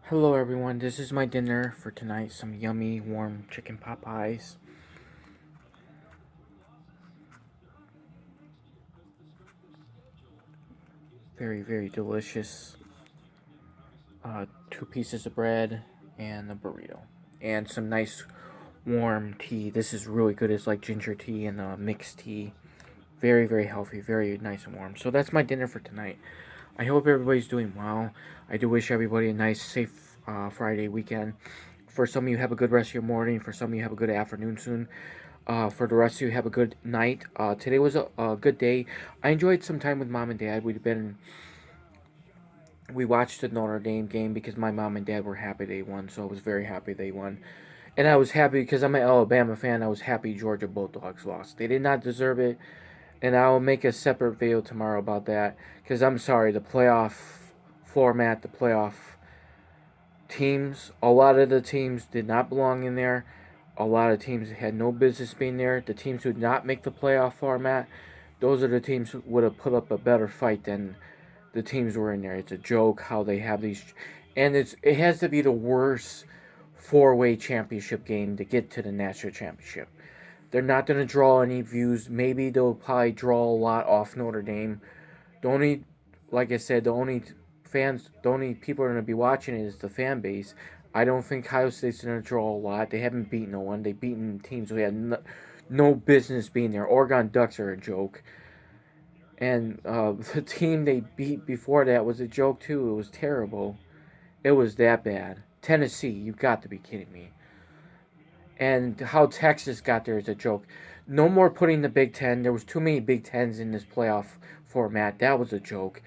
Hello everyone, this is my dinner for tonight. Some yummy warm chicken pot pies. Very, very delicious. 2 pieces of bread and a burrito. And some nice warm tea. This is really good. It's like ginger tea and mixed tea. Very, very healthy. Very nice and warm. So that's my dinner for tonight. I hope everybody's doing well. I do wish everybody a nice, safe Friday weekend. For some of you, have a good rest of your morning. For some of you, have a good afternoon soon. For the rest of you, have a good night. Today was a good day. I enjoyed some time with mom and dad. We watched the Notre Dame game because my mom and dad were happy they won, so I was very happy they won. And I was happy because I'm an Alabama fan. I was happy Georgia Bulldogs lost. They did not deserve it, and I will make a separate video tomorrow about that. Because I'm sorry, the playoff format, the playoff teams, a lot of the teams did not belong in there. A lot of teams had no business being there. The teams who did not make the playoff format, those are the teams who would have put up a better fight than the teams who were in there. It's a joke how they have these, and it has to be the worst four-way championship game to get to the national championship. They're not going to draw any views. Maybe they'll probably draw a lot off Notre Dame. The only, like I said, the only people are going to be watching it is the fan base. I don't think Ohio State's going to draw a lot. They haven't beaten no one. They've beaten teams who had no business being there. Oregon Ducks are a joke. And the team they beat before that was a joke, too. It was terrible. It was that bad. Tennessee, you've got to be kidding me. And how Texas got there is a joke. No more putting the Big Ten. There was too many Big Tens in this playoff format. That was a joke.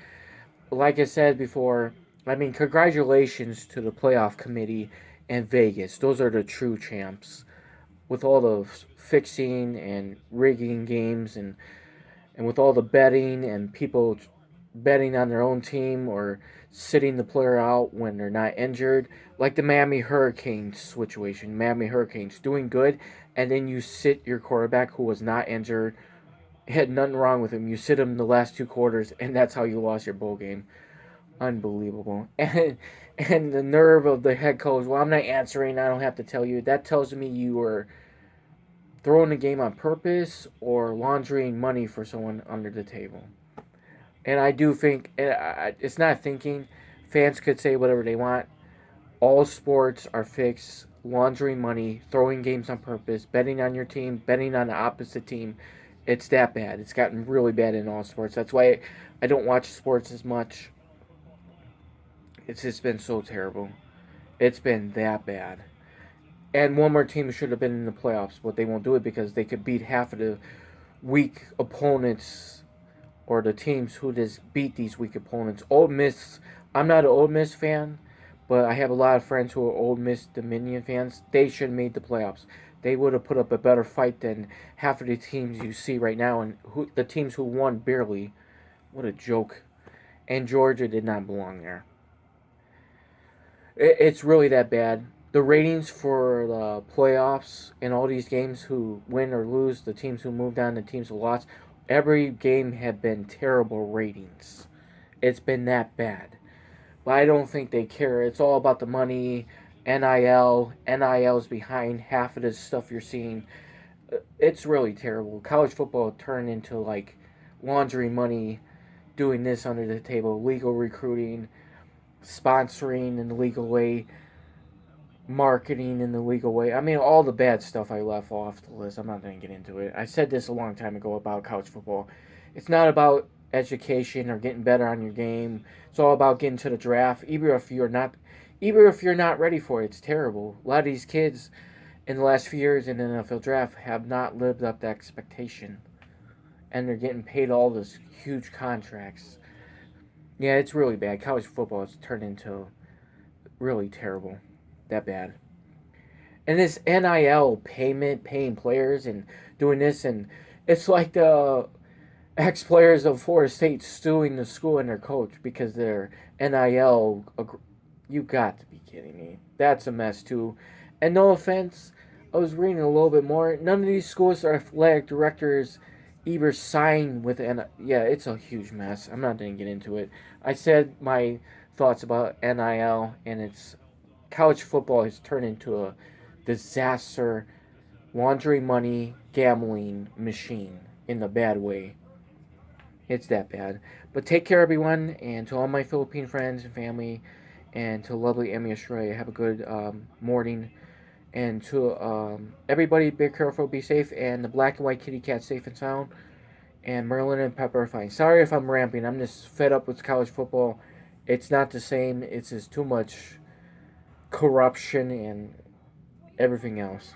Like I said before, I mean, congratulations to the playoff committee and Vegas. Those are the true champs. With all the fixing and rigging games and with all the betting and people betting on their own team or sitting the player out when they're not injured, like the Miami Hurricanes situation. Miami Hurricanes doing good, and then you sit your quarterback who was not injured, had nothing wrong with him. You sit him the last 2 quarters, and that's how you lost your bowl game. Unbelievable. And the nerve of the head coach. Well, I'm not answering. I don't have to tell you. That tells me you were throwing the game on purpose or laundering money for someone under the table. And I do think it's not thinking. Fans could say whatever they want. All sports are fixed. Laundering money, throwing games on purpose, betting on your team, betting on the opposite team. It's that bad. It's gotten really bad in all sports. That's why I don't watch sports as much. It's just been so terrible. It's been that bad. And one more team should have been in the playoffs, but they won't do it because they could beat half of the weak opponents or the teams who just beat these weak opponents. Ole Miss, I'm not an Ole Miss fan, but I have a lot of friends who are Ole Miss Dominion fans. They should have made the playoffs. They would have put up a better fight than half of the teams you see right now, and the teams who won barely. What a joke! And Georgia did not belong there. It's really that bad. The ratings for the playoffs in all these games, who win or lose, the teams who moved on, the teams who lost, every game have been terrible ratings. It's been that bad. But I don't think they care. It's all about the money, NIL. NIL's behind half of this stuff you're seeing. It's really terrible. College football turned into like laundering money, doing this under the table, legal recruiting, sponsoring in the legal way, marketing in the legal way. I mean, all the bad stuff I left off the list. I'm not going to get into it. I said this a long time ago about college football. It's not about education or getting better on your game. It's all about getting to the draft. Even if you're not ready for it, it's terrible. A lot of these kids in the last few years in the NFL draft have not lived up to expectation, and they're getting paid all this huge contracts. Yeah, it's really bad. College football has turned into really terrible. That bad. And this NIL payment, paying players and doing this, and it's like the ex players of Florida State suing the school and their coach because their NIL. You got to be kidding me. That's a mess too. And no offense, I was reading a little bit more. None of these schools or athletic directors either sign with Yeah, it's a huge mess. I'm not going to get into it. I said my thoughts about NIL, and it's college football has turned into a disaster, laundering money, gambling machine in a bad way. It's that bad. But take care, everyone, and to all my Philippine friends and family, and to lovely Emmy Australia, have a good morning. And to everybody, be careful, be safe, and the black and white kitty cat safe and sound. And Merlin and Pepper are fine. Sorry if I'm ramping. I'm just fed up with college football. It's not the same. It's just too much corruption and everything else.